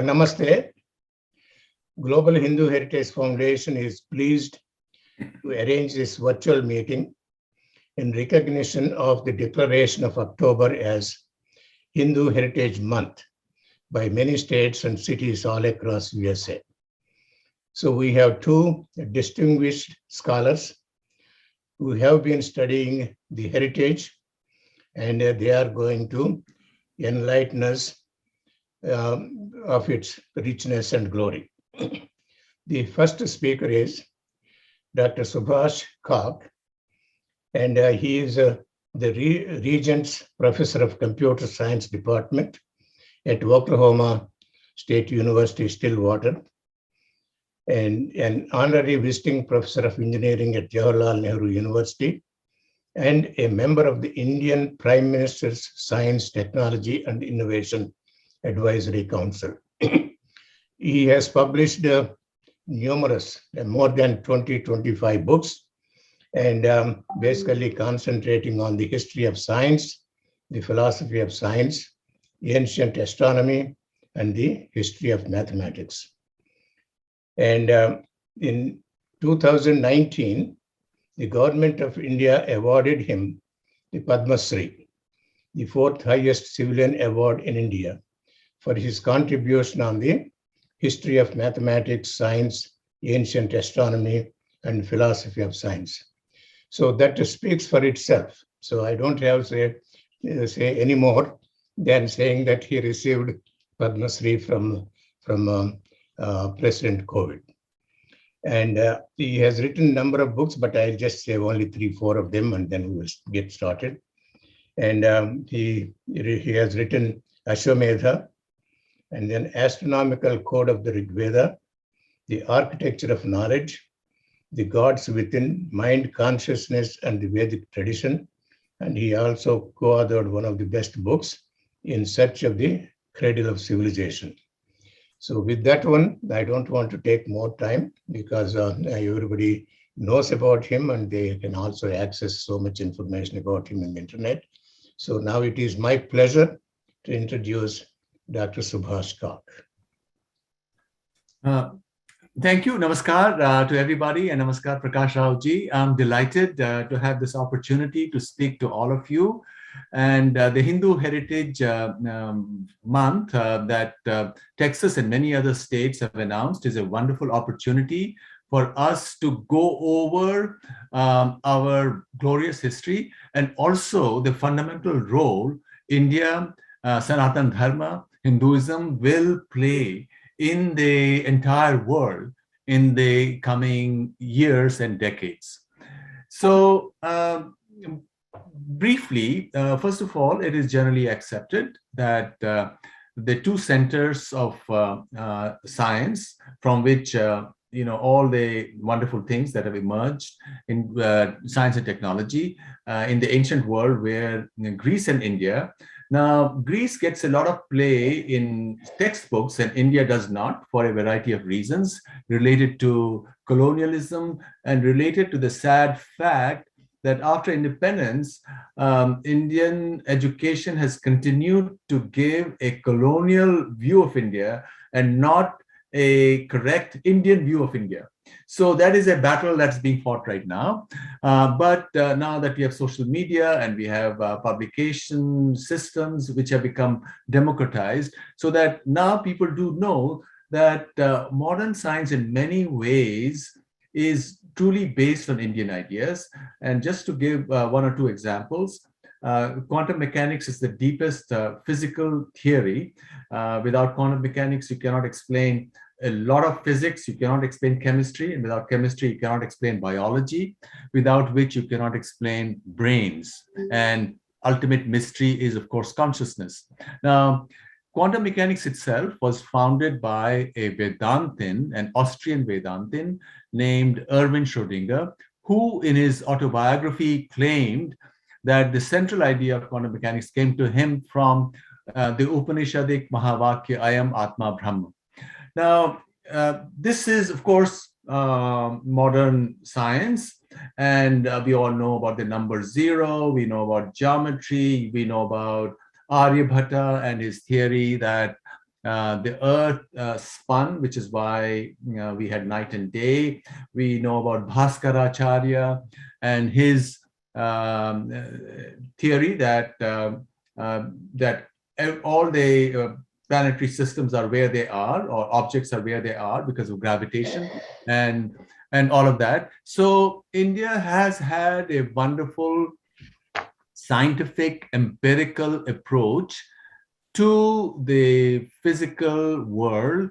Namaste. Global Hindu Heritage Foundation is pleased to arrange this virtual meeting in recognition of the declaration of October as Hindu Heritage Month by many states and cities all across USA. So we have two distinguished scholars who have been studying the heritage, and they are going to enlighten us of its richness and glory. The first speaker is Dr. Subhash Kak, and he is the Regents Professor of Computer Science Department at Oklahoma State University, Stillwater, and an honorary visiting professor of engineering at Jawaharlal Nehru University, and a member of the Indian Prime Minister's Science, Technology, and Innovation Advisory Council. He has published numerous, more than 25 books, and basically concentrating on the history of science, the philosophy of science, ancient astronomy, and the history of mathematics. And in 2019, the government of India awarded him the Padma Shri, the fourth highest civilian award in India, for his contribution on the history of mathematics, science, ancient astronomy, and philosophy of science. So that speaks for itself. So I don't have to say any more than saying that he received Padma Shri from President COVID. And he has written a number of books, but I'll just say only 3-4 of them, and then we will get started. And he has written Ashwamedha, and then Astronomical Code of the Rig Veda, The Architecture of Knowledge, The Gods Within, Mind, Consciousness, and the Vedic Tradition. And he also co-authored one of the best books, In Search of the Cradle of Civilization. So with that one, I don't want to take more time because everybody knows about him and they can also access so much information about him on the internet. So now it is my pleasure to introduce Dr. Subhash Kak. Thank you. Namaskar to everybody, and Namaskar Prakash Rao ji. I'm delighted to have this opportunity to speak to all of you. And the Hindu Heritage Month that Texas and many other states have announced is a wonderful opportunity for us to go over our glorious history and also the fundamental role India, Sanatan Dharma, Hinduism will play in the entire world in the coming years and decades. So briefly, first of all, it is generally accepted that the two centers of science from which all the wonderful things that have emerged in science and technology in the ancient world were Greece and India. Now, Greece gets a lot of play in textbooks and India does not, for a variety of reasons related to colonialism and related to the sad fact that after independence, Indian education has continued to give a colonial view of India and not a correct Indian view of India. So that is a battle that's being fought right now. But now that we have social media and we have publication systems which have become democratized, so that now people do know that modern science in many ways is truly based on Indian ideas. And just to give one or two examples, quantum mechanics is the deepest physical theory. Without quantum mechanics, you cannot explain a lot of physics, you cannot explain chemistry, and without chemistry, you cannot explain biology, without which you cannot explain brains. And ultimate mystery is, of course, consciousness. Now, quantum mechanics itself was founded by a Vedantin, an Austrian Vedantin named Erwin Schrödinger, who in his autobiography claimed that the central idea of quantum mechanics came to him from the Upanishadic Mahavakya, I am Atma Brahma. Now, this is, of course, modern science, and we all know about the number zero, we know about geometry, we know about Aryabhatta and his theory that The earth spun, which is why we had night and day. We know about Bhaskaracharya and his theory that that all the planetary systems are where they are, or objects are where they are because of gravitation and all of that. So India has had a wonderful scientific empirical approach to the physical world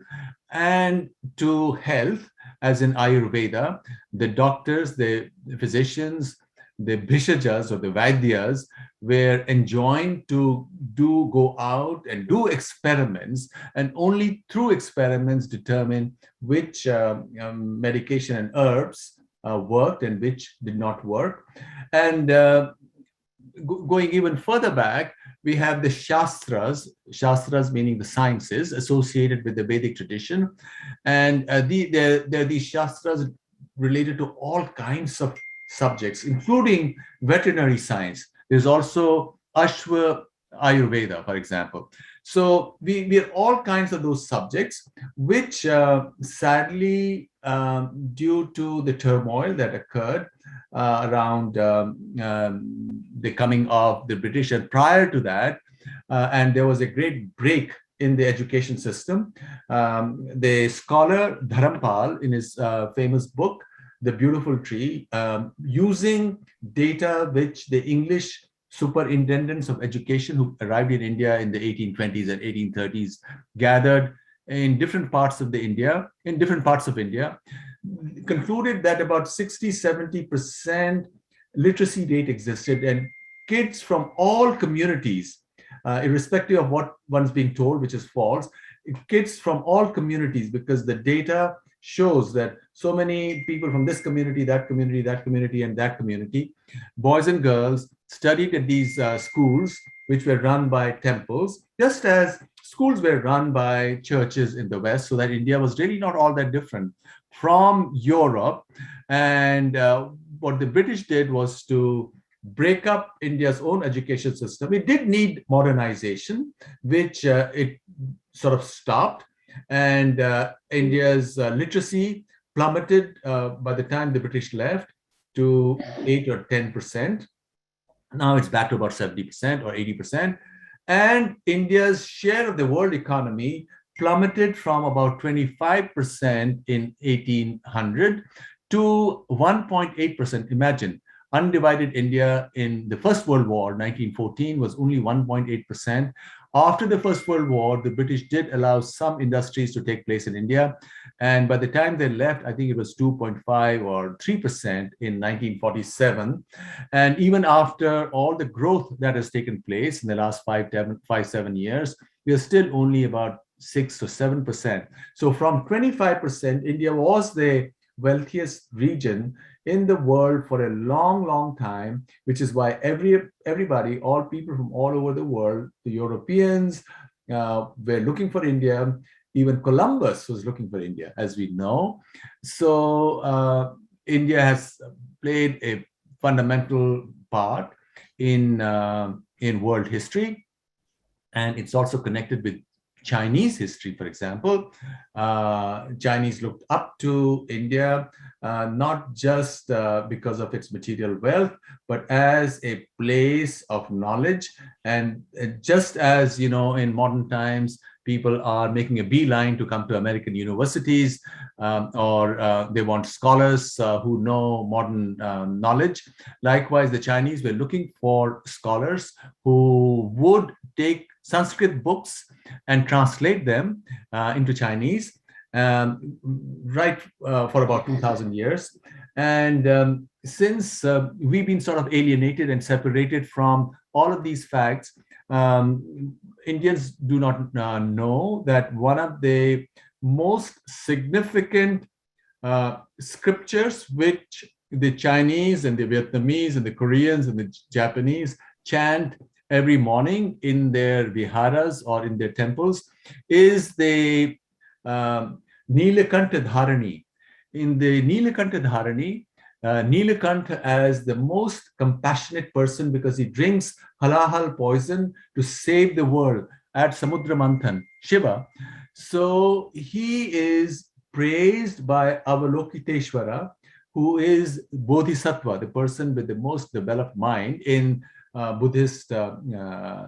and to health, as in Ayurveda. The doctors, the physicians, the Bhishajas or the Vaidyas were enjoined to go out and do experiments, and only through experiments determine which medication and herbs worked and which did not work. And going even further back, we have the Shastras meaning the sciences associated with the Vedic tradition. And there are these Shastras related to all kinds of subjects, including veterinary science. There's also Ashwa Ayurveda, for example. So we have all kinds of those subjects, which sadly, due to the turmoil that occurred around the coming of the British, and prior to that, and there was a great break in the education system. The scholar Dharampal, in his famous book, The Beautiful Tree, using data which the English superintendents of education who arrived in India in the 1820s and 1830s gathered in different parts of India, concluded that about 60-70% literacy rate existed, and kids from all communities, irrespective of what one's being told, which is false, kids from all communities, because the data shows that so many people from this community, that community, that community, and that community, boys and girls, studied at these schools, which were run by temples, just as schools were run by churches in the West, so that India was really not all that different from Europe. And what the British did was to break up India's own education system. It did need modernization, which it sort of stopped. And India's literacy plummeted by the time the British left to 8 or 10%. Now it's back to about 70% or 80%. And India's share of the world economy plummeted from about 25% in 1800 to 1.8%. Imagine, undivided India in the First World War, 1914, was only 1.8%. After the First World War, the British did allow some industries to take place in India. And by the time they left, I think it was 2.5 or 3% in 1947. And even after all the growth that has taken place in the last 7 years, we are still only about 6 or 7%. So from 25%, India was the wealthiest region in the world for a long, long time, which is why everybody, all people from all over the world, the Europeans were looking for India. Even Columbus was looking for India, as we know. So India has played a fundamental part in world history, and it's also connected with Chinese history, for example. Chinese looked up to India, not just because of its material wealth, but as a place of knowledge. And just as, you know, in modern times, people are making a beeline to come to American universities, or they want scholars who know modern knowledge. Likewise, the Chinese were looking for scholars who would take Sanskrit books and translate them into Chinese, right for about 2,000 years. And since we've been sort of alienated and separated from all of these facts, Indians do not know that one of the most significant scriptures which the Chinese and the Vietnamese and the Koreans and the Japanese chant every morning in their viharas or in their temples is the Nilakantha Dharani. In the Nilakantha Dharani, Nilakantha as the most compassionate person, because he drinks halal poison to save the world. at Samudra Manthan, Shiva. So he is praised by Avalokiteshvara, who is Bodhisattva, the person with the most developed mind in Buddhist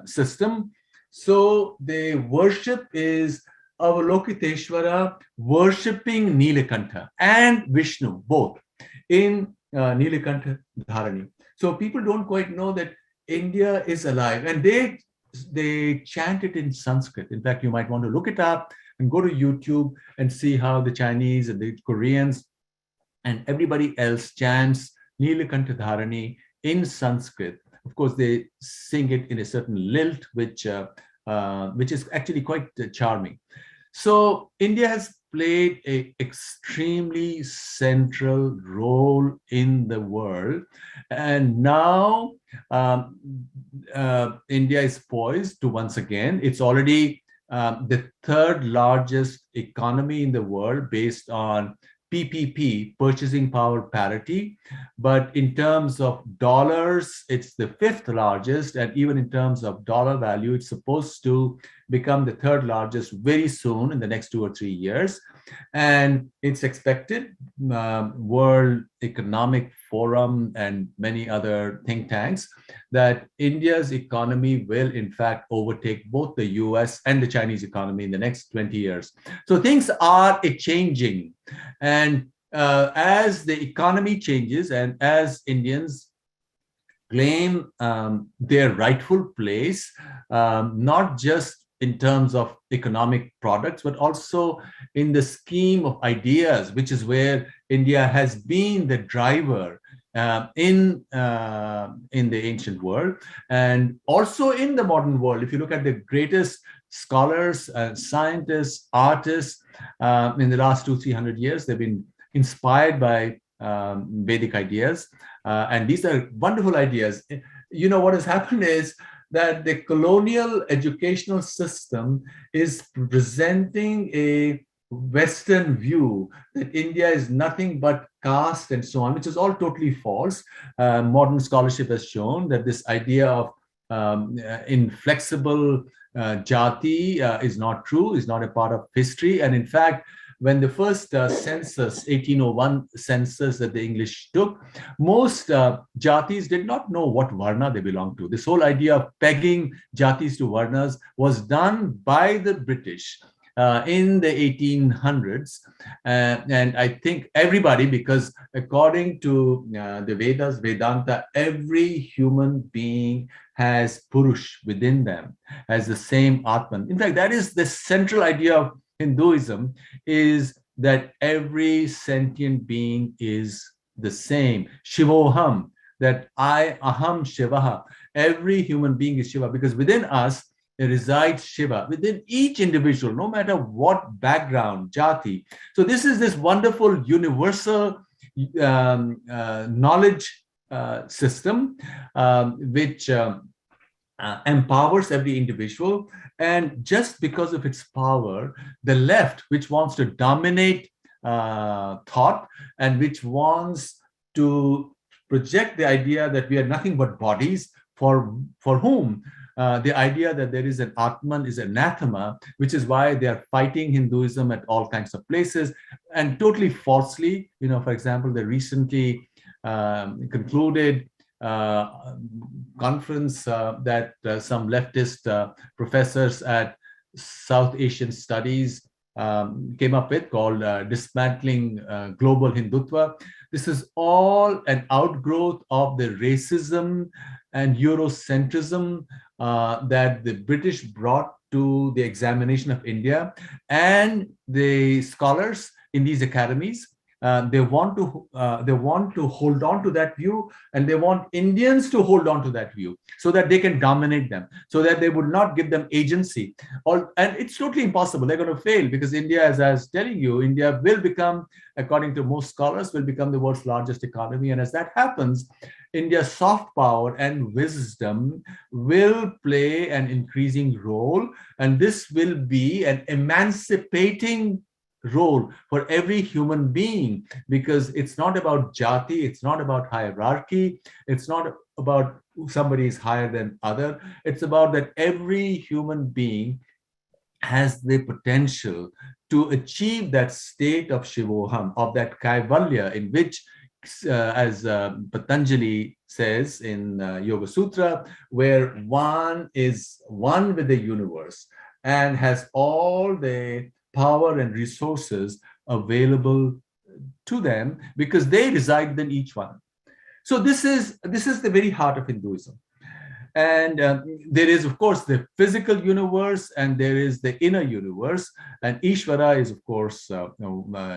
system. So the worship is Avalokiteshvara worshipping Nilakantha and Vishnu, both in Nilakantha Dharani. So people don't quite know that India is alive, and they chant it in Sanskrit. In fact, you might want to look it up and go to YouTube and see how the Chinese and the Koreans and everybody else chants Nilakantha Dharani in Sanskrit. Of course, they sing it in a certain lilt, which is actually quite charming. So India has played an extremely central role in the world. And now India is poised to once again, it's already the third largest economy in the world based on PPP, purchasing power parity. But in terms of dollars, it's the fifth largest. And even in terms of dollar value, it's supposed to become the third largest very soon in the next 2 or 3 years. And it's expected, World Economic Forum and many other think tanks, that India's economy will in fact overtake both the US and the Chinese economy in the next 20 years. So things are changing. And as the economy changes and as Indians claim their rightful place, not just in terms of economic products, but also in the scheme of ideas, which is where India has been the driver in the ancient world and also in the modern world. If you look at the greatest scholars, scientists, artists in the last 200-300 years, they've been inspired by Vedic ideas. And these are wonderful ideas. You know, what has happened is that the colonial educational system is presenting a Western view that India is nothing but caste and so on, which is all totally false. Modern scholarship has shown that this idea of inflexible jati is not true, is not a part of history. And in fact, when the first census, 1801 census that the English took, most jatis did not know what varna they belonged to. This whole idea of pegging jatis to varnas was done by the British in the 1800s. And I think everybody, because according to the Vedas, Vedanta, every human being has Purush within them, has the same Atman. In fact, that is the central idea of Hinduism, is that every sentient being is the same. Shivoham, that I, aham Shivaha. Every human being is Shiva, because within us resides Shiva, within each individual, no matter what background, jati. So this is this wonderful universal knowledge system, which empowers every individual. And just because of its power, the left, which wants to dominate thought and which wants to project the idea that we are nothing but bodies, for whom the idea that there is an Atman is anathema, which is why they are fighting Hinduism at all kinds of places, and totally falsely. You know, for example, the recently concluded conference that some leftist professors at South Asian Studies came up with, called Dismantling Global Hindutva. This is all an outgrowth of the racism and Eurocentrism that the British brought to the examination of India, and the scholars in these academies. They want to hold on to that view, and they want Indians to hold on to that view so that they can dominate them, so that they would not give them agency. And it's totally impossible. They're going to fail, because India, as I was telling you, India will become, according to most scholars, will become the world's largest economy. And as that happens, India's soft power and wisdom will play an increasing role, and this will be an emancipating role for every human being, because it's not about jati, it's not about hierarchy, it's not about somebody is higher than other. It's about that every human being has the potential to achieve that state of Shivoham, of that Kaivalya, in which, as Patanjali says in Yoga Sutra, where one is one with the universe and has all the power and resources available to them because they reside in each one. So this is the very heart of Hinduism. And there is, of course, the physical universe, and there is the inner universe. And Ishvara is, of course,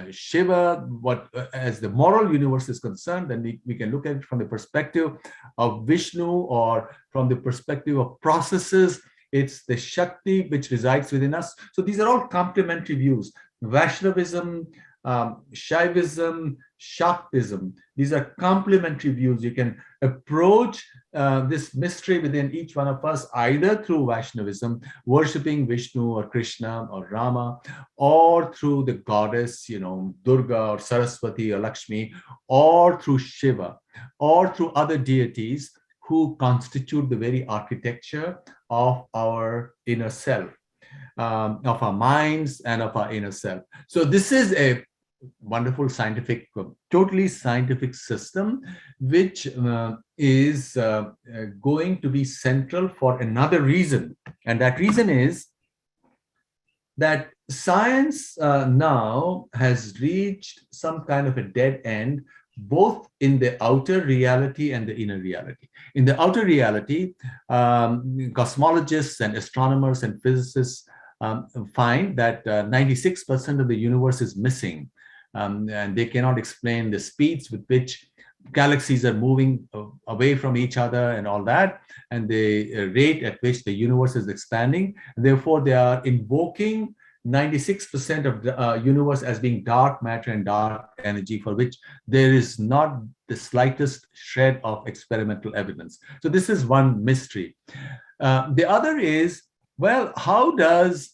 Shiva. What, as the moral universe is concerned, then we can look at it from the perspective of Vishnu, or from the perspective of processes. It's the Shakti which resides within us. So these are all complementary views. Vaishnavism, Shaivism, Shaktism. These are complementary views. You can approach this mystery within each one of us either through Vaishnavism, worshipping Vishnu or Krishna or Rama, or through the goddess, Durga or Saraswati or Lakshmi, or through Shiva, or through other deities who constitute the very architecture of our inner self, of our minds and of our inner self. So this is a wonderful scientific, totally scientific system, which is going to be central for another reason. And that reason is that science now has reached some kind of a dead end, both in the outer reality and the inner reality. In the outer reality, cosmologists and astronomers and physicists find that 96% of the universe is missing. And they cannot explain the speeds with which galaxies are moving away from each other and all that, and the rate at which the universe is expanding. Therefore, they are invoking 96% of the universe as being dark matter and dark energy, for which there is not the slightest shred of experimental evidence. So this is one mystery. The other is, well, how does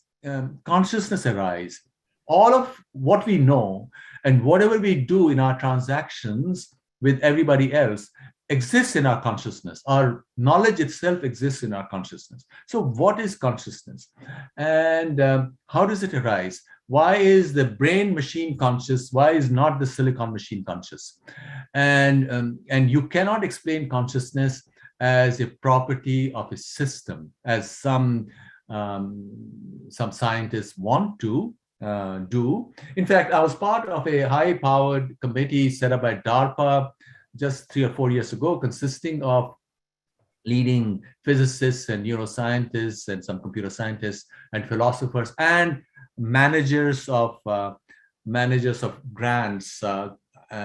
consciousness arise? All of what we know and whatever we do in our transactions with everybody else exists in our consciousness. Our knowledge itself exists in our consciousness. So what is consciousness? And how does it arise? Why is the brain machine conscious? Why is not the silicon machine conscious? And you cannot explain consciousness as a property of a system, as some scientists want to do. In fact, I was part of a high-powered committee set up by DARPA just 3 or 4 years ago, consisting of leading physicists and neuroscientists and some computer scientists and philosophers and managers of grants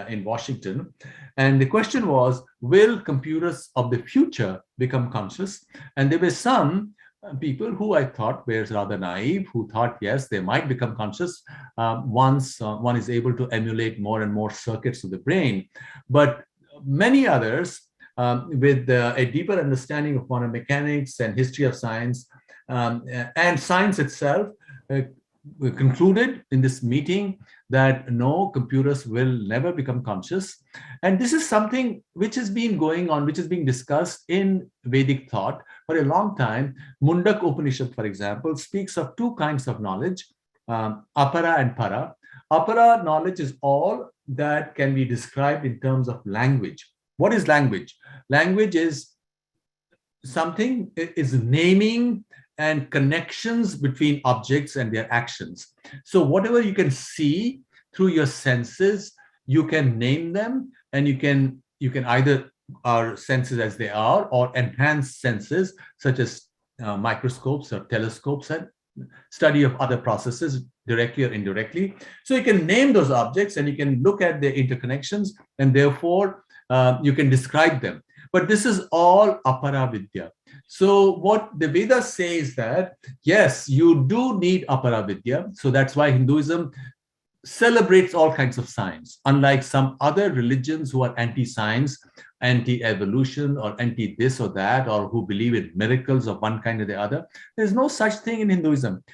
in Washington. And the question was, will computers of the future become conscious? And there were some people who I thought were rather naive, who thought, yes, they might become conscious once one is able to emulate more and more circuits of the brain. But many others, with a deeper understanding of quantum mechanics and history of science and science itself, concluded in this meeting that no, computers will never become conscious. And this is something which has been going on, which is being discussed in Vedic thought for a long time. Mundak Upanishad, for example, speaks of two kinds of knowledge, apara and para. Apara knowledge is all that can be described in terms of language. What is language? Language is something, is naming and connections between objects and their actions. So whatever you can see through your senses, you can name them, and you can either our senses as they are, or enhance senses such as microscopes or telescopes and study of other processes directly or indirectly. So you can name those objects and you can look at their interconnections, and therefore you can describe them. But this is all apara vidya. So what the Vedas say is that, yes, you do need apara vidya. So that's why Hinduism celebrates all kinds of science, unlike some other religions who are anti-science, anti-evolution, or anti-this or that, or who believe in miracles of one kind or the other. There's no such thing in Hinduism.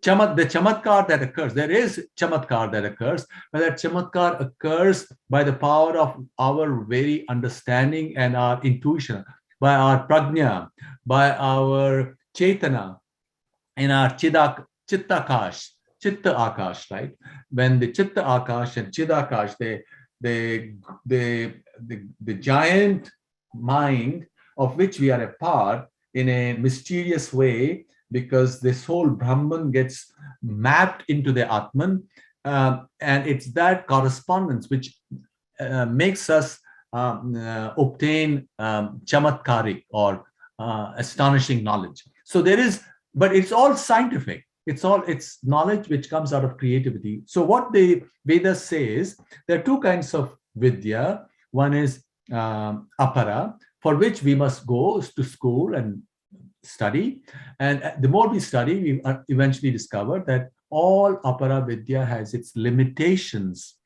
The chamatkar that occurs, there is chamatkar that occurs, but that chamatkar occurs by the power of our very understanding and our intuition, by our prajna, by our chetana, in our chittakash, chitta akash, right? When the chitta akash and chidakash, the giant mind of which we are a part in a mysterious way, because this whole Brahman gets mapped into the Atman, and it's that correspondence which makes us obtain chamatkarik or astonishing knowledge. So there is, but it's all scientific. It's knowledge which comes out of creativity. So what the Vedas says, there are two kinds of vidya. One is apara, for which we must go to school and study. And the more we study, we eventually discover that all apara vidya has its limitations.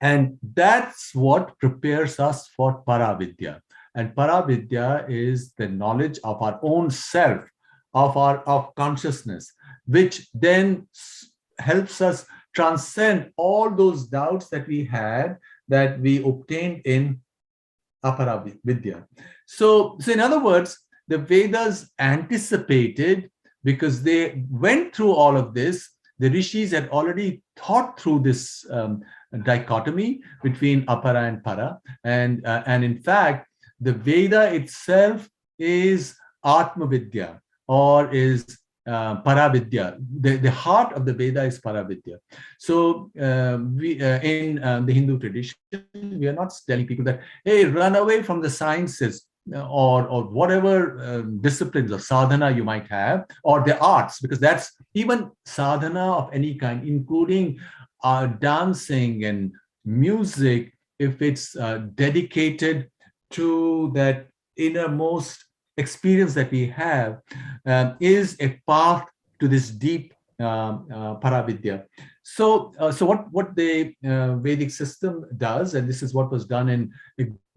And that's what prepares us for paravidya. And paravidya is the knowledge of our own self, of consciousness, which then helps us transcend all those doubts that we had, that we obtained in aparavidya. So in other words, the Vedas anticipated, because they went through all of this. The rishis had already thought through this dichotomy between apara and para, and in fact, the Veda itself is Atmavidya, or is Paravidya. The heart of the Veda is Paravidya. So we in the Hindu tradition, we are not telling people that, hey, run away from the sciences or whatever disciplines of sadhana you might have, or the arts, because that's even sadhana of any kind, including dancing and music, if it's dedicated to that innermost experience that we have, is a path to this deep paravidya. So what the Vedic system does, and this is what was done in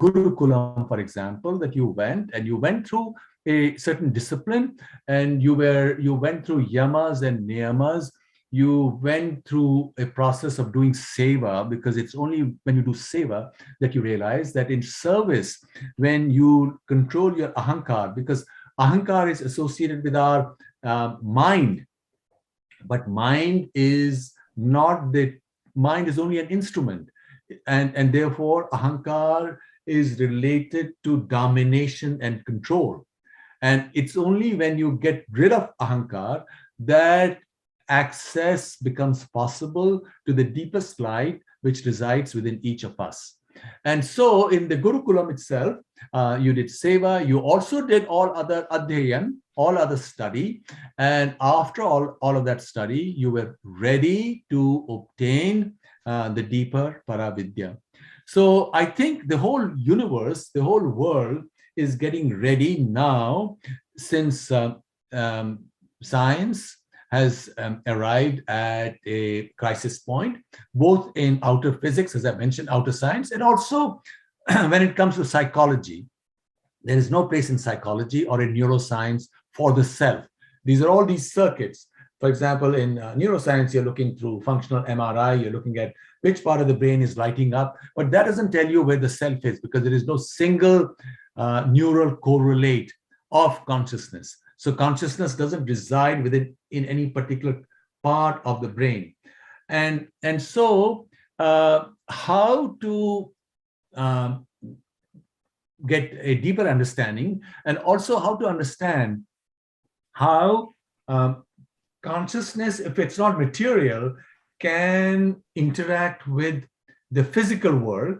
Gurukulam, for example, that you went through a certain discipline, and you went through yamas and niyamas. You went through a process of doing seva, because it's only when you do seva that you realize that in service, when you control your ahankar, because ahankar is associated with our mind, but mind is only an instrument, and therefore ahankar is related to domination and control. And it's only when you get rid of ahankar that access becomes possible to the deepest light which resides within each of us. And so in the Gurukulam itself, you did seva, you also did all other adhyayan, all other study. And after all of that study, you were ready to obtain the deeper paravidya. So I think the whole universe, the whole world is getting ready now, since science has arrived at a crisis point, both in outer physics, as I mentioned, outer science, and also when it comes to psychology. There is no place in psychology or in neuroscience for the self. These are all these circuits. For example, in neuroscience, you're looking through functional MRI, you're looking at which part of the brain is lighting up, but that doesn't tell you where the self is, because there is no single neural correlate of consciousness. So consciousness doesn't reside in any particular part of the brain. And so how to get a deeper understanding, and also how to understand how consciousness, if it's not material, can interact with the physical world,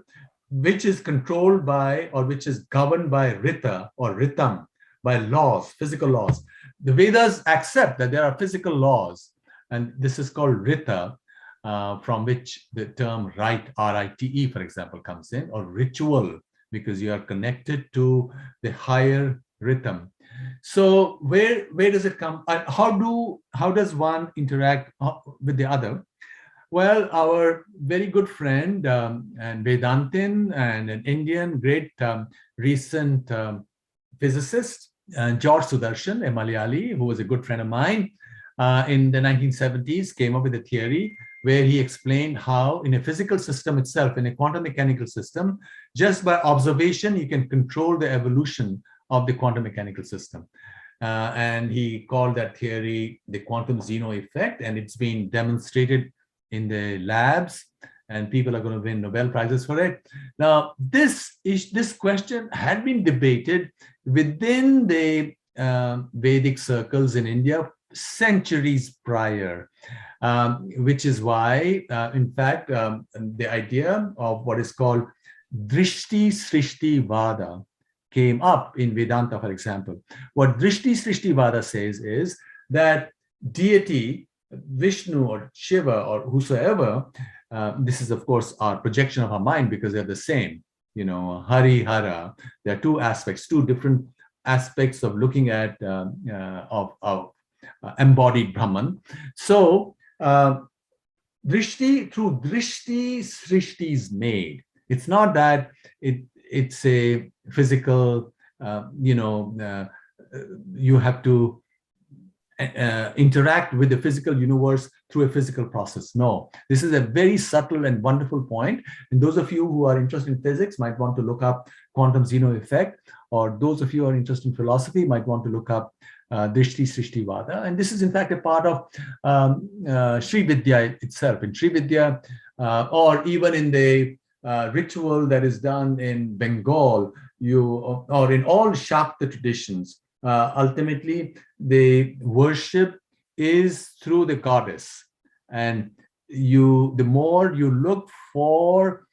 which is controlled by, or which is governed by Rita or Ritam, by laws, physical laws. The Vedas accept that there are physical laws, and this is called Rita, from which the term rite, R-I-T-E, for example, comes in, or ritual, because you are connected to the higher rhythm. So where does it come? How does one interact with the other? Well, our very good friend and Vedantin, and an Indian great recent physicist, George Sudarshan, a Malayali, who was a good friend of mine, in the 1970s, came up with a theory where he explained how in a physical system itself, in a quantum mechanical system, just by observation, you can control the evolution of the quantum mechanical system. And he called that theory the quantum Zeno effect, and it's been demonstrated in the labs, and people are going to win Nobel Prizes for it. Now, this question had been debated within the Vedic circles in India centuries prior, which is why, in fact, the idea of what is called Drishti Srishti Vada came up in Vedanta, for example. What Drishti Srishti Vada says is that deity, Vishnu or Shiva or whosoever, this is of course our projection of our mind because they're the same, Hari, Hara. There are two aspects, two different aspects of looking at of embodied Brahman. So Drishti, through Drishti, Srishti is made. It's not that it's a physical, you have to interact with the physical universe through a physical process. No, this is a very subtle and wonderful point. And those of you who are interested in physics might want to look up quantum Zeno effect, or those of you who are interested in philosophy might want to look up Drishti Srishti Vada. And this is in fact a part of Sri Vidya itself. In Sri Vidya, or even in the ritual that is done in Bengal, or in all Shakta traditions, ultimately the worship is through the goddess, and the more you look for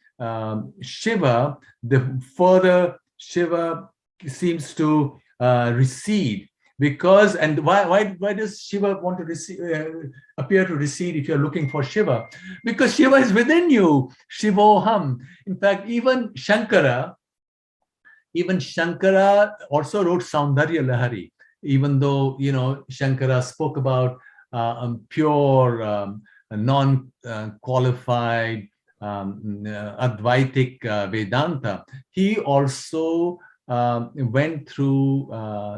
Shiva, the further Shiva seems to recede. Because, and why does Shiva want to appear to recede if you're looking for Shiva? Because Shiva is within you, Shivoham. In fact, even Shankara also wrote Saundarya Lahari, even though, Shankara spoke about pure, non-qualified, Advaitic Vedanta. He also went through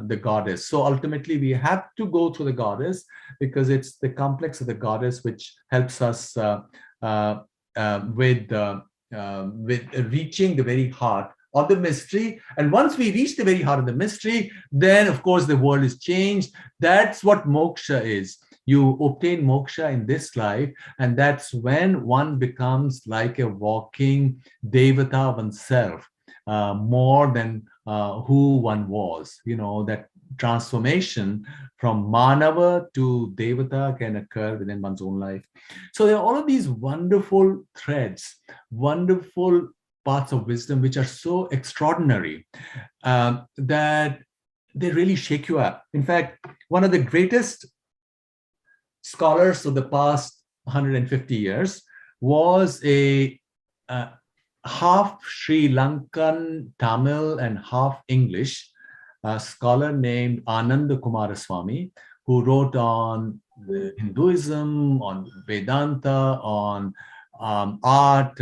the goddess. So ultimately we have to go through the goddess because it's the complex of the goddess which helps us with reaching the very heart of the mystery. And once we reach the very heart of the mystery, then of course the world is changed. That's what moksha is. You obtain moksha in this life, and that's when one becomes like a walking devata oneself, more than who one was. That transformation from manava to devata can occur within one's own life. So there are all of these wonderful threads, wonderful parts of wisdom which are so extraordinary that they really shake you up. In fact, one of the greatest scholars of the past 150 years was a half Sri Lankan Tamil and half English scholar named Ananda Kumaraswamy, who wrote on Hinduism, on Vedanta, on art,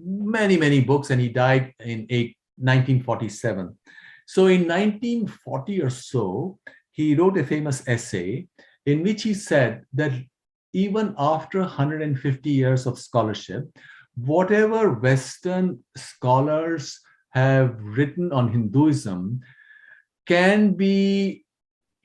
many books, and he died in 1947. So in 1940 or so, he wrote a famous essay in which he said that even after 150 years of scholarship, whatever Western scholars have written on Hinduism can be,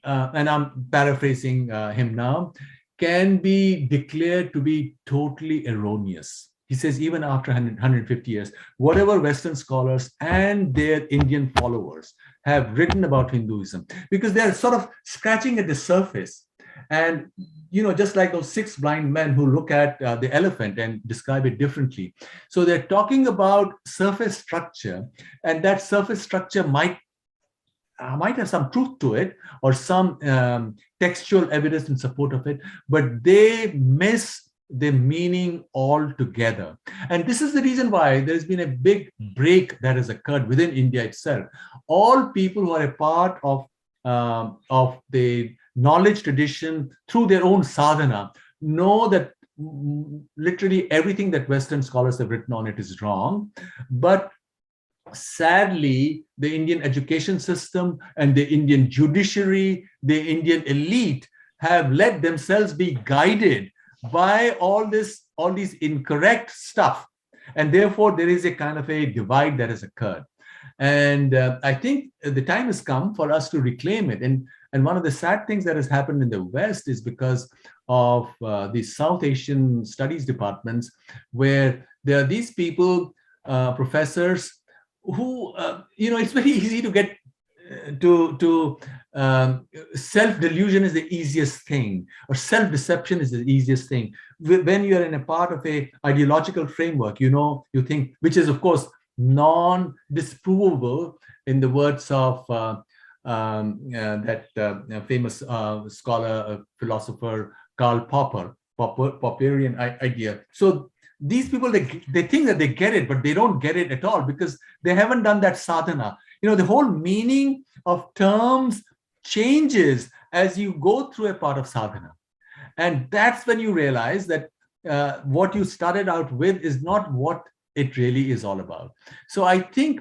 and I'm paraphrasing him now, can be declared to be totally erroneous. He says even after 150 years, whatever Western scholars and their Indian followers have written about Hinduism, because they're sort of scratching at the surface. And, just like those 6 blind men who look at the elephant and describe it differently. So they're talking about surface structure, and that surface structure might have some truth to it or some textual evidence in support of it, but they miss the meaning altogether. And this is the reason why there's been a big break that has occurred within India itself. All people who are a part of the knowledge tradition through their own sadhana know that literally everything that Western scholars have written on it is wrong. But sadly, the Indian education system and the Indian judiciary, the Indian elite have let themselves be guided by all this all these incorrect stuff. And therefore, there is a kind of a divide that has occurred. And I think the time has come for us to reclaim it. And one of the sad things that has happened in the West is because of the South Asian studies departments, where there are these people, professors, who, it's very easy to get self-delusion is the easiest thing, or self-deception is the easiest thing. When you're in a part of a ideological framework, you think, which is of course non-disprovable, in the words of that famous scholar, philosopher Karl Popper, Popperian idea. So these people, they think that they get it, but they don't get it at all, because they haven't done that sadhana. The whole meaning of terms changes as you go through a part of sadhana. And that's when you realize that what you started out with is not what it really is all about. So I think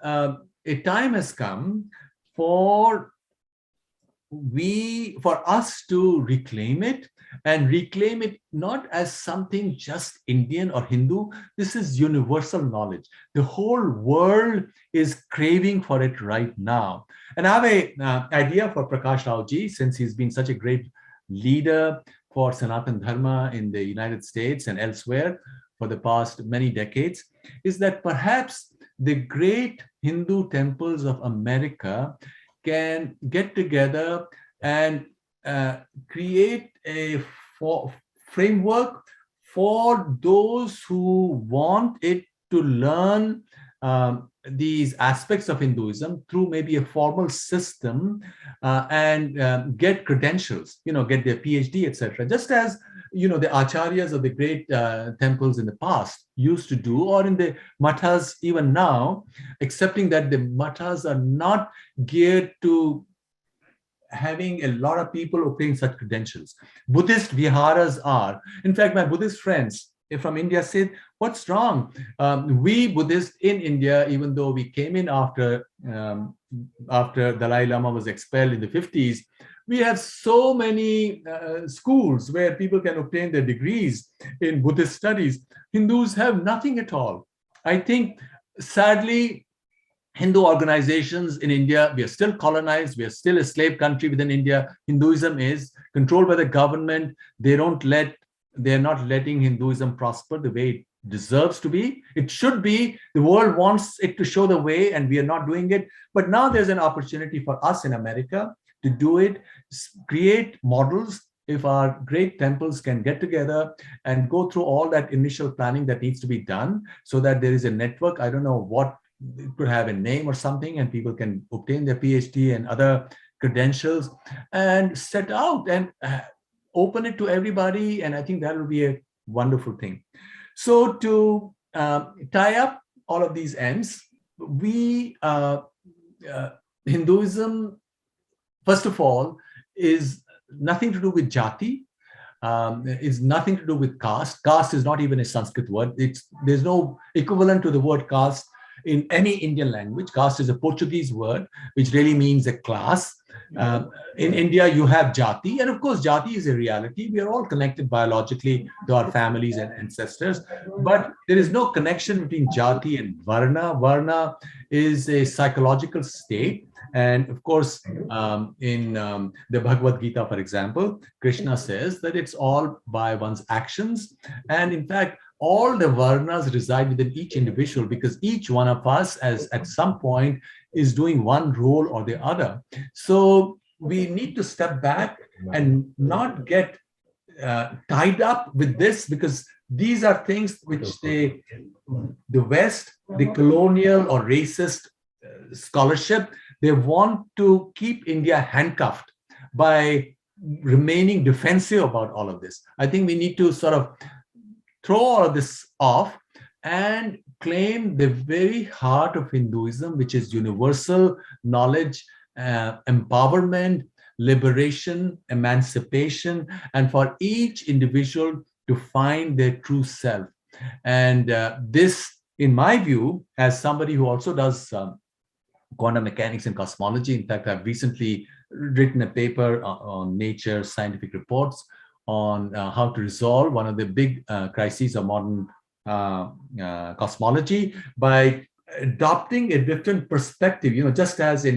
a time has come for us to reclaim it, and reclaim it not as something just Indian or Hindu. This is universal knowledge. The whole world is craving for it right now. And I have an idea for Prakash Rao ji, since he's been such a great leader for Sanatan Dharma in the United States and elsewhere for the past many decades, is that perhaps the great Hindu temples of America can get together and create a framework for those who want it to learn these aspects of Hinduism through maybe a formal system, and get credentials, get their PhD, etc. Just as the acharyas of the great temples in the past used to do, or in the mathas even now, accepting that the mathas are not geared to having a lot of people obtain such credentials. Buddhist viharas are. In fact, my Buddhist friends from India said, what's wrong? We Buddhists in India, even though we came in after Dalai Lama was expelled in the 50s, we have so many schools where people can obtain their degrees in Buddhist studies. Hindus have nothing at all. I think, sadly, Hindu organizations in India, we are still colonized. We are still a slave country within India. Hinduism is controlled by the government. They're not letting Hinduism prosper the way it deserves to be. It should be. The world wants it to show the way, and we are not doing it. But now there's an opportunity for us in America to do it, create models. If our great temples can get together and go through all that initial planning that needs to be done, so that there is a network. I don't know what it could have a name or something, and people can obtain their PhD and other credentials and set out and open it to everybody. And I think that will be a wonderful thing. So to tie up all of these ends, Hinduism, first of all, is nothing to do with jati. Is nothing to do with caste. Caste is not even a Sanskrit word. There's no equivalent to the word caste in any Indian language. Caste is a Portuguese word, which really means a class. In India, you have jati, and of course, jati is a reality. We are all connected biologically to our families and ancestors, but there is no connection between jati and varna. Varna is a psychological state. And of course, in the Bhagavad Gita, for example, Krishna says that it's all by one's actions. And in fact, all the varnas reside within each individual, because each one of us, as at some point, is doing one role or the other. So we need to step back and not get tied up with this, because these are things which the West, the colonial or racist scholarship, they want to keep India handcuffed by remaining defensive about all of this. I think we need to sort of throw all of this off and claim the very heart of Hinduism, which is universal knowledge, empowerment, liberation, emancipation, and for each individual to find their true self. And this, in my view, as somebody who also does quantum mechanics and cosmology, in fact, I've recently written a paper on Nature Scientific Reports on how to resolve one of the big crises of modern cosmology by adopting a different perspective. Just as in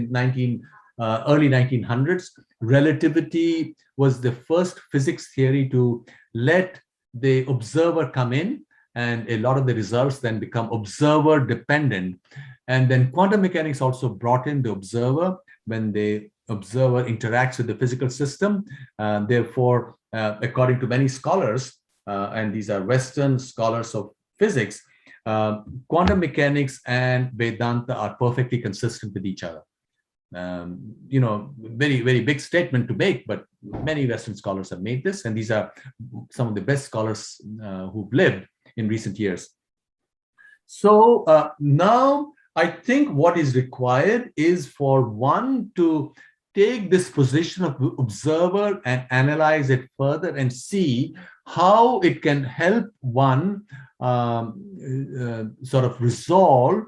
early 1900s, relativity was the first physics theory to let the observer come in, and a lot of the results then become observer dependent. And then quantum mechanics also brought in the observer when the observer interacts with the physical system. Therefore, according to many scholars, and these are Western scholars of physics, quantum mechanics and Vedanta are perfectly consistent with each other. Very, very big statement to make, but many Western scholars have made this, and these are some of the best scholars who've lived in recent years. So now I think what is required is for one to take this position of observer and analyze it further and see how it can help one sort of resolve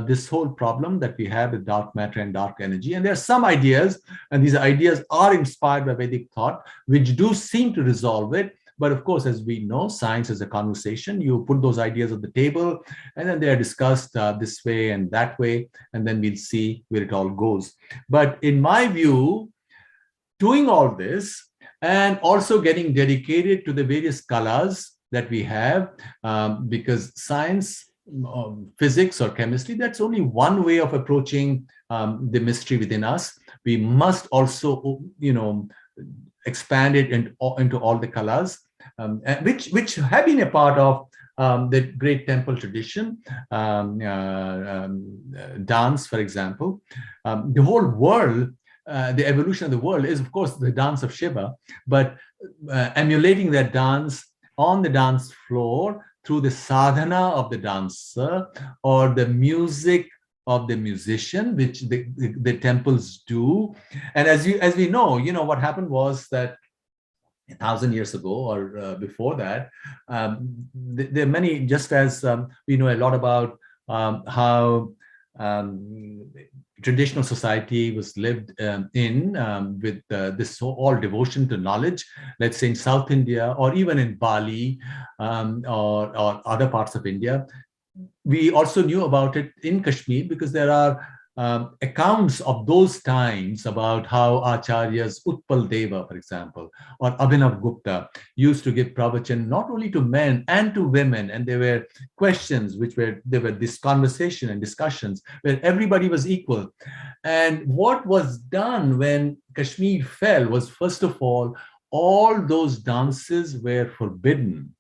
this whole problem that we have with dark matter and dark energy. And there are some ideas, and these ideas are inspired by Vedic thought, which do seem to resolve it. But of course, as we know, science is a conversation. You put those ideas on the table, and then they are discussed this way and that way, and then we'll see where it all goes. But in my view, doing all this and also getting dedicated to the various kalas that we have, because science, physics or chemistry, that's only one way of approaching the mystery within us. We must also, expand it into all the kalas, which have been a part of the great temple tradition. Dance, for example, the whole world, the evolution of the world is, of course, the dance of Shiva, but emulating that dance on the dance floor through the sadhana of the dancer or the music of the musician, which the temples do. And as we know, what happened was that 1,000 years ago or before that, there are many, just as we know a lot about how traditional society was lived in with this all devotion to knowledge, let's say in South India or even in Bali or other parts of India. We also knew about it in Kashmir because there are accounts of those times about how Acharyas, Utpal Deva, for example, or Abhinav Gupta used to give pravachan not only to men and to women, and there were questions there were this conversation and discussions where everybody was equal. And what was done when Kashmir fell was, first of all those dances were forbidden,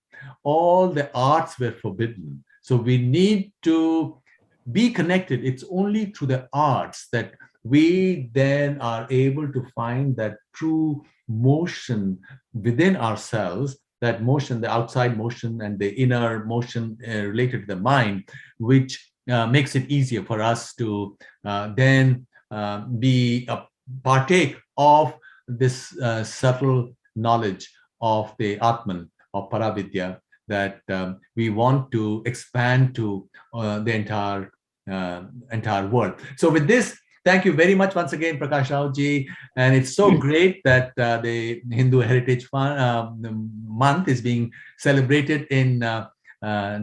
all the arts were forbidden. So we need to be connected. It's only through the arts that we then are able to find that true motion within ourselves, that motion, the outside motion and the inner motion related to the mind, which makes it easier for us to then partake of this subtle knowledge of the Atman, of Paravidya, that we want to expand to the entire world. So with this, thank you very much once again, Prakash Rao ji. And it's so great that the Hindu Heritage Month is being celebrated in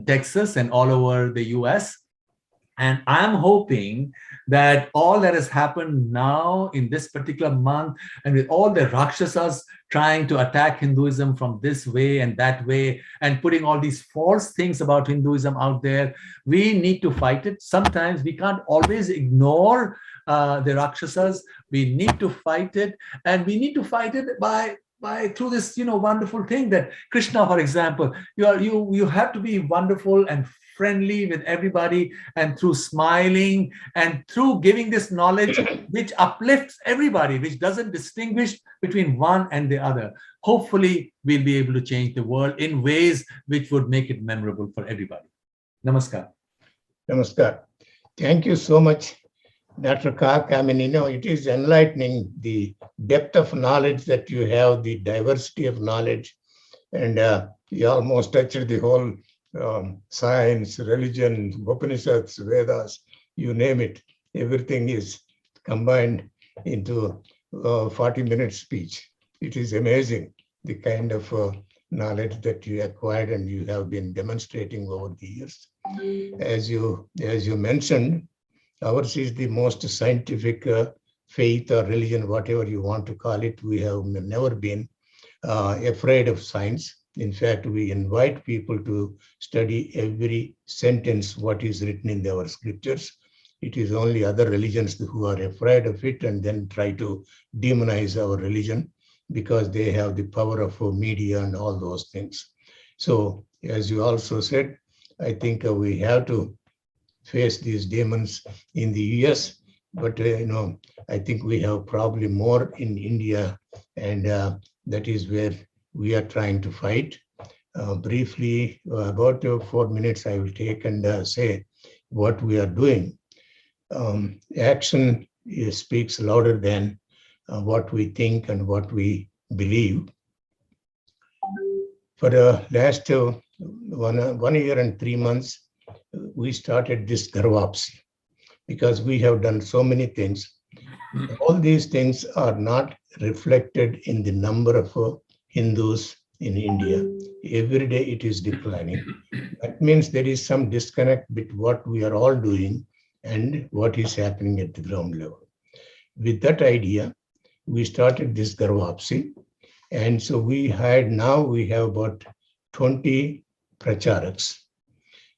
Texas and all over the US. And I'm hoping that all that has happened now in this particular month, and with all the Rakshasas trying to attack Hinduism from this way and that way, and putting all these false things about Hinduism out there, we need to fight it. Sometimes we can't always ignore the Rakshasas. We need to fight it, and we need to fight it by through this wonderful thing that Krishna, for example, you have to be wonderful and friendly with everybody, and through smiling and through giving this knowledge which uplifts everybody, which doesn't distinguish between one and the other, hopefully we'll be able to change the world in ways which would make it memorable for everybody. Namaskar. Namaskar. Thank you so much, Dr. Kak. I mean, it is enlightening, the depth of knowledge that you have, the diversity of knowledge, and you almost touched the whole science, religion, Upanishads, Vedas, you name it. Everything is combined into a 40-minute speech. It is amazing. the kind of knowledge that you acquired and you have been demonstrating over the years. As you mentioned, ours is the most scientific faith or religion, whatever you want to call it. We have never been afraid of science. In fact, we invite people to study every sentence what is written in our scriptures. It is only other religions who are afraid of it and then try to demonize our religion because they have the power of media and all those things. So, as you also said, I think we have to face these demons in the US, but I think we have probably more in India, and that is where we are trying to fight. Briefly, about 4 minutes I will take and say what we are doing. Action speaks louder than what we think and what we believe. For the last 1 year and 3 months, we started this Garvapsi because we have done so many things. All these things are not reflected in the number of Hindus in India. Every day it is declining. That means there is some disconnect between what we are all doing and what is happening at the ground level. With that idea, we started this Garvapsi. And so we have about 20 pracharaks.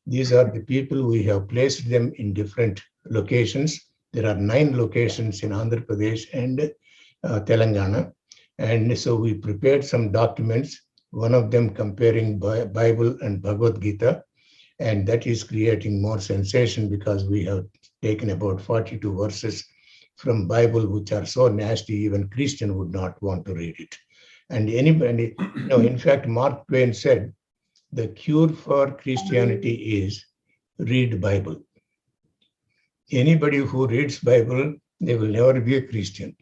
These are the people, we have placed them in different locations. There are 9 locations in Andhra Pradesh and Telangana. And so we prepared some documents, one of them comparing Bible and Bhagavad Gita. And that is creating more sensation because we have taken about 42 verses from Bible, which are so nasty, even Christian would not want to read it. And anybody, in fact, Mark Twain said, the cure for Christianity is read Bible. Anybody who reads Bible, they will never be a Christian.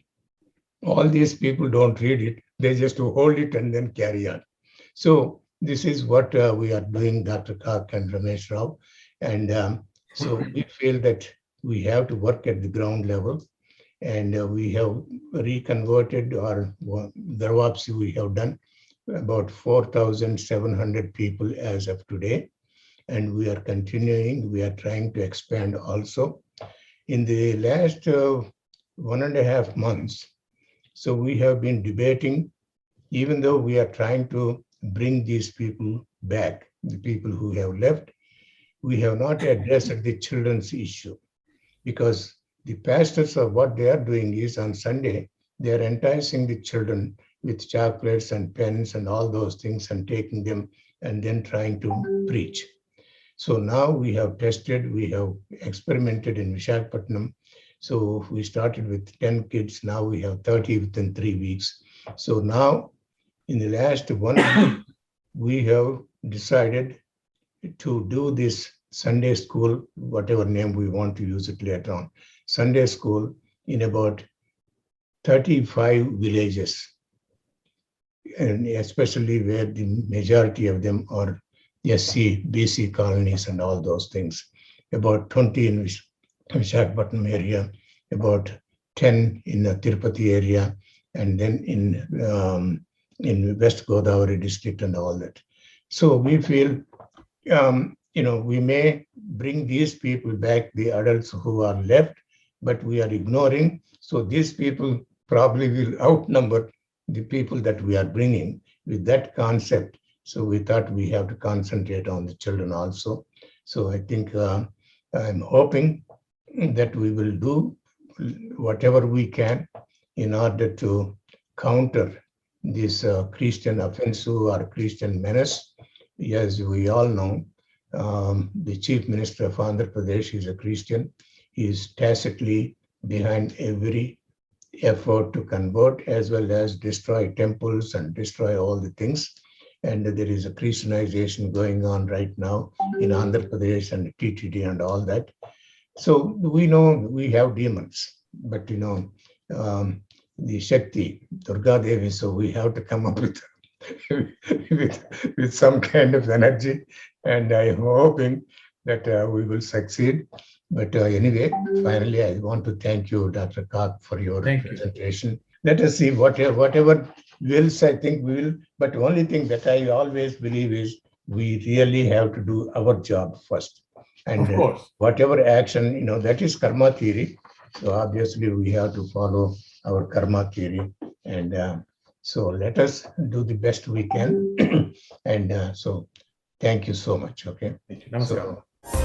All these people don't read it. They just hold it and then carry on. So this is what we are doing, Dr. Kak and Ramesh Rao. And so we feel that we have to work at the ground level. And we have reconverted our Garvapsi, we have done about 4,700 people as of today. And we are continuing, we are trying to expand also. In the last 1.5 months, so we have been debating, even though we are trying to bring these people back, the people who have left, we have not addressed the children's issue because the pastors of what they are doing is on Sunday, they are enticing the children with chocolates and pens and all those things and taking them and then trying to preach. So now we have tested, we have experimented in Visakhapatnam. So we started with 10 kids, now we have 30 within 3 weeks. So now in the last 1 week, we have decided to do this Sunday school, whatever name we want to use it later on, Sunday school in about 35 villages, and especially where the majority of them are SC, BC colonies and all those things. About 20 in Visakhapatnam area, about 10 in the Tirupati area, and then in West Godavari district and all that. So we feel, we may bring these people back, the adults who are left, but we are ignoring. So these people probably will outnumber the people that we are bringing with that concept. So we thought we have to concentrate on the children also. So I think I'm hoping that we will do whatever we can in order to counter this Christian offensive or Christian menace. As we all know, the Chief Minister of Andhra Pradesh is a Christian. He is tacitly behind every effort to convert as well as destroy temples and destroy all the things. And there is a Christianization going on right now in Andhra Pradesh and TTD and all that. So we know we have demons, but the Shakti, Durga Devi, so we have to come up with with some kind of energy, and I'm hoping that we will succeed. But anyway, finally, I want to thank you, Dr. Kak, for your presentation. Let us see whatever wills, I think we will, but the only thing that I always believe is we really have to do our job first. And Of course. whatever action, that is karma theory. So obviously we have to follow our karma theory. And so let us do the best we can. And so thank you so much. Okay. Thank you. Namaskar. So,